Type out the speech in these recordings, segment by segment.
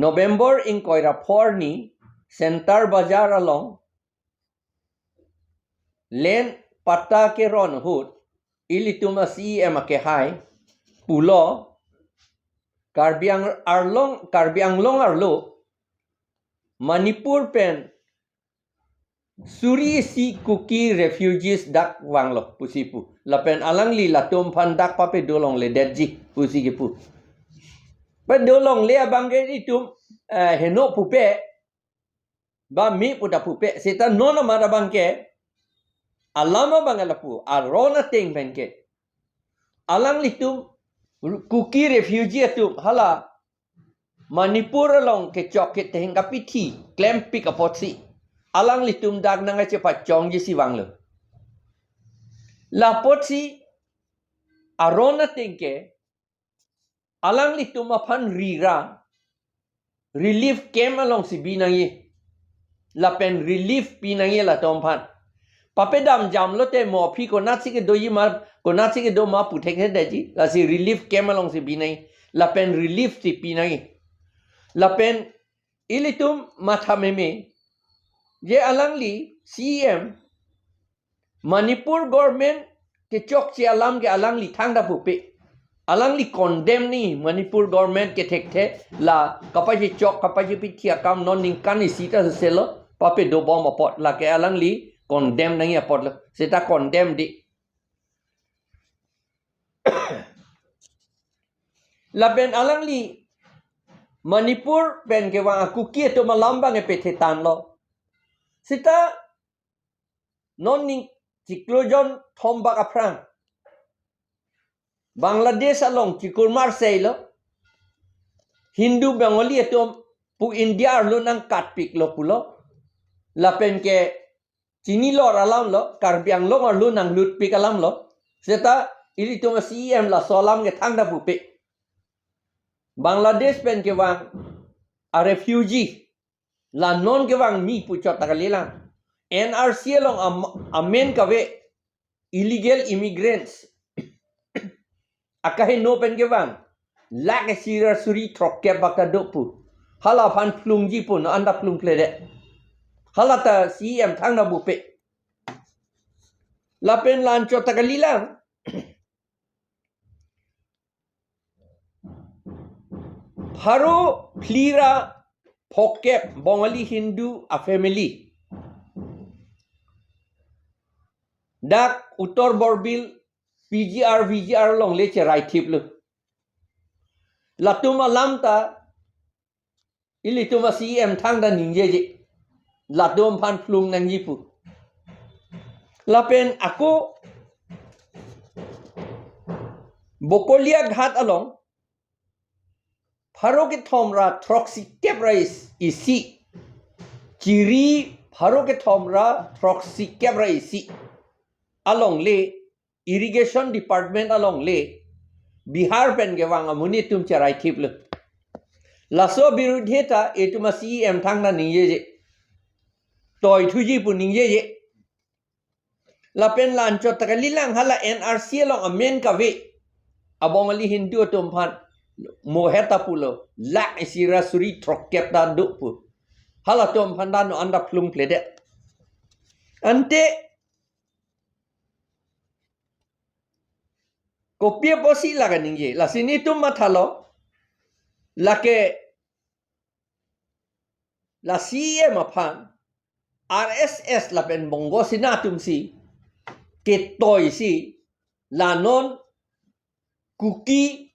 November in koira forni center bazar along len pata ke ron hut ilituma si emake hai pulo karbiang long arlo Manipur pen suri si kuki refugees dak wanglo pusipu lapen alang li latum pandak pape dolong le deji pusipu but dolong le abangge itum heno pupe ba mi puta pupe seta nono mara bangke alama bangalapu arona ting benke alang litum kuki refugee atum hala Manipur along ke chok ke tehing kapiti klem pik apotsi alang litum dag nanga cepat chong ji si wanglo la potsi arona tingke alang litum apan rira relief came along si binangi la pen relief binangi la tompan papedam jam lote mo phi ko natsi ke doyi ma ko natsi ke do ma puthek he deji la si relief came along si binangi la pen relief si binangi la pen ilitum mathameme je alang li CM Manipur government ke chok che alam ke alang li thangda pupe alang li condemn ni Manipur government ke thekte la kapaji chok kapaji pitia kam non ning kani sita selo pape do bom apot la ke alang li condemn nang apot la seta condemn di la ben alang li Manipur ben ke wang aku kia to malambang e pethetan lo sita non ning ciklojon thombak aprang Bangladesh along cikul marsei lo Hindu Bengali etom pu India lo nang katpik lo pulo lapen ke Cini lo alam lo karbiang lo nang lutpik alam lo seta ili to CM la solam ke thangda pupe Bangladesh pen ke wang a refugee la non ke wang mi puchot takalilang NRC along amen kawe illegal immigrants akahe no pen ke wang lak sira suri trokke bakta dopu hala pan plung ji pun anda plung klede hala ta CM thangna bupe lapen lancho takalilang haro plira phokep Bengali Hindu a family dak utor borbil VGR long leche right tip lu latuma lamta ilituma CM thangda ningjeje latum pan plung nang yipu lapen aku bokolia ghat along pharo ke thomra troxy kebrais isi chiri pharo ke thomra troxy kebra isi along le irrigation department along le Bihar pen gewang amuni tum charai thiplu laso birudheta etuma CM thangna ningje toy thuji pu ningje lapen lancho takalilang hala NRC along amen kawe abongali Hindu tumpan moheta pulo la isira suri trokkep da dupu hala tom pandano anda plung plede ante kopia posi laga ningje la sini tum mathalo la ke la CM aphan RSS la pen bongo sinatum si ke toy si la non kuki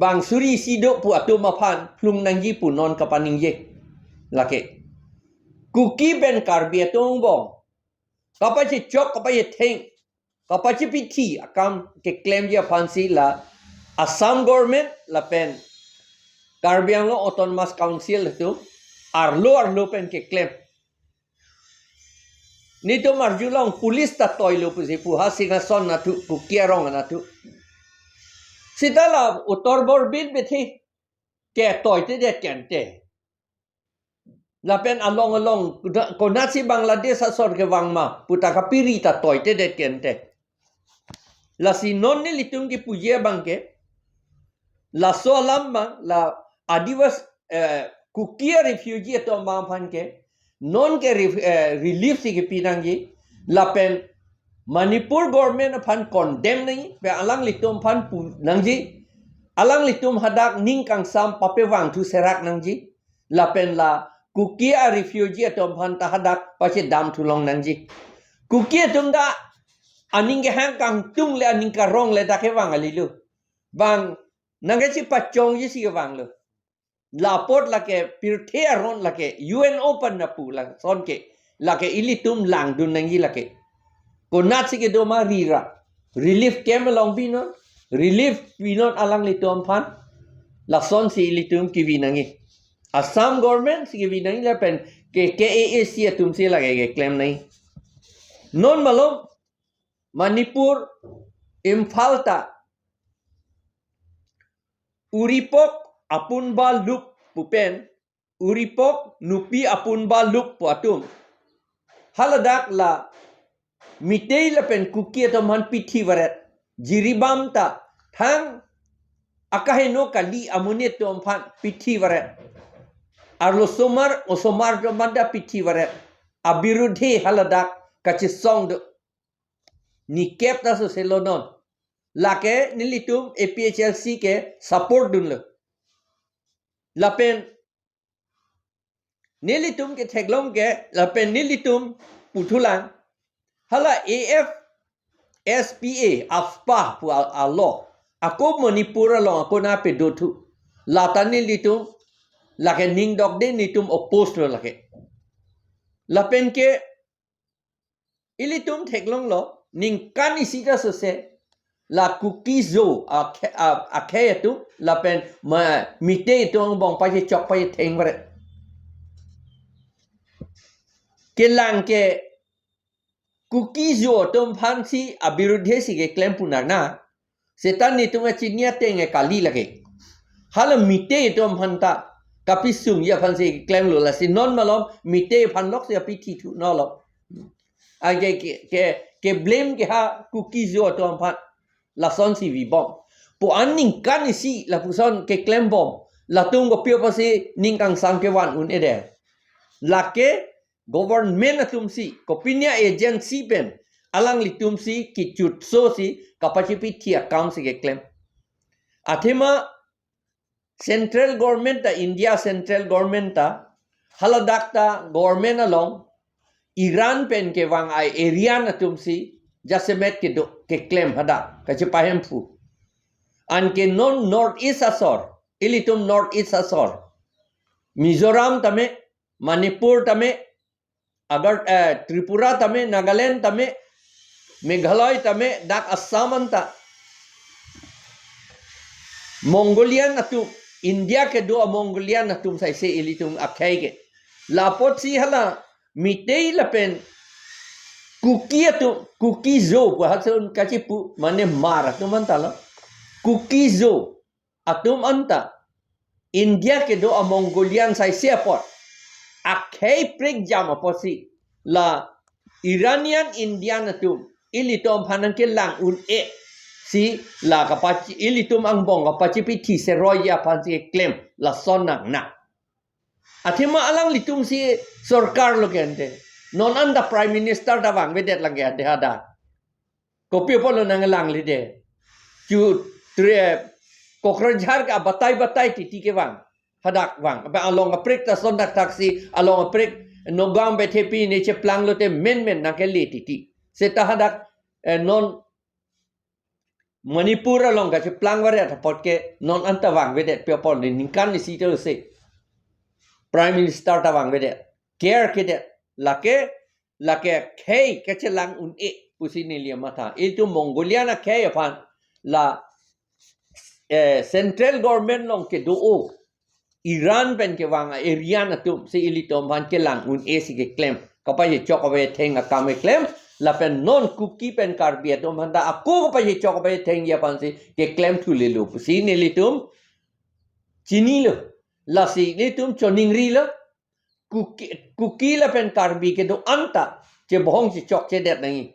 bang suri sido pu atum aphan plung nangji pu non kapaningje lake kuki ben karbi atong bong kapachi chok kapachi theng kapachi pithi akam ke claim dia fansi la Assam government la pen Karbiang lo autonomous council tu arlo pen ke claim ni to marjulong police ta toilo pu se pu hasinga son na tu pu kierong na tu Sitala utor borbin bethi ke toite de kente lapen along konasi Bangladesh asor ke wangma putaka pirita toite de kente la si non ni litung ki puje bangke la so lamba la kukia refugee to mampan ke non ke relief si ke pinangi lapen Manipur government pan condemn nahi pe alang litum pan pu nangji alang litum hadak ning kang sam pape wang tu serak nangji lapen la kukia refugee to pan ta hadak pache dam tulong nangji kukia tum da aning ke hang kang tung le aning ka rong le da ke wang alilu bang nangesi pachong ji si ke wang lo laport la ke pirthe aron la ke UN open na pu la son ke la ke ilitum lang dun nangji la ke konat si ke doma rira relief kem long binon relief binon alang litum pan la son si ilitum ki binangi Assam government si ke binangi la pen ke KAAC tum si la ke claim nahi non malom Manipur Imphal ta uripok apun ba lup pupen uripok nupi apun ba lup puatum haladak la mitei la pen kukia to man pithi waret jiribam ta thang akaheno kali amunet to phan pithi waret arlo osomar to manda pithi waret abirudhi haladak kachi song do ni kep ta so selonon lake nilitum APHLC ke support dunlo lapen nilitum ke theglom ke lapen nilitum putulang hala AFSPA afpa pu alo ako Manipur lo ako na pedotu lata nilitum lake ning dog de nitum opposed lo lake lapen ke ilitum theglong lo ning kani sita so se la cookie zo a khe tu la pen ma mite tu bong pa che chok pa che theng bare ke lang ke cookie zo tum phan si abirudhe si ke claim punar na setan ni tu ma chinia teng e kali lage hala mite tu phan ta kapisum ya phan si claim lo la si non malom mite phan lok se pi thi thu no lo a ke blame ke ha cookie zo tu phan la son si vi bom po anning kan si la pu son ke claim bom la tung go pio pa si ning kang sang ke wan un ede la ke government atum si kopinia agency pen alang li tum si ki chut so si capacity thi account si ke claim athema central government ta India central government ta haladak ta government along Iran pen ke wang ai area na tum si jasemet ke do ke claim hada ka che pahem fu an ke non north east asor ilitum north east asor Mizoram tame Manipur tame agar Tripura tame Nagaland tame Meghalaya tame dak Assam anta Mongolian atum India ke do Mongolian atum sai se ilitum akhai ke lapot si hala mitei lapen cookie zo hasun kachipu mane mar atum anta lo cookie zo atum anta India ke do a Mongolian sai se apot akhai prek jam aposi la Iranian Indian atum ilitom phanan ke lang un e si la kapachi ilitum ang bong kapachi pi thi se roya phan si claim la sonang na athima alang litum si sarkar lo gente non anda prime minister da wang vedet lang ya de hada kopi polo nang lang li de chu tre kokrajhar ka batai titi ke wang hadak wang ba along a prek ta son dak taxi along a prek no gam be thepi ne che plang lo te men na ke li titi se ta hadak non Manipur along ka che plang ware ta pot ke non anta wang vedet pe pon ni kan ni si to se prime minister ta wang vedet care ke de lake khei ke che lang un e pusini lia mata itu Mongoliana khei aphan la central government long ke do o Iran pen ke wang area na tum se ilitom ban ke lang un e si ke claim kapa ye chok awe theng a kam claim la pen non cookie pen kar bia to manda ako kapa ye chok awe theng ya pan si ke claim thu le lu si ne litum chini lo la si litum choning ri lo cookie la pen kar bi ke do anta che bohong chi chok che det nahi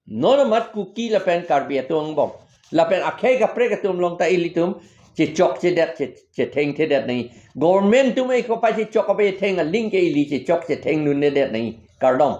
non mat cookie la pen kar bia to bong la pen akhe ka pre ka tum long ta ilitum chỉ chọc chỉ đẹp chỉ thèn thế đẹp này government tu mấy có phải chỉ chọc cái thèn à link cái lý chỉ chọc chỉ thèn luôn đẹp này cả đông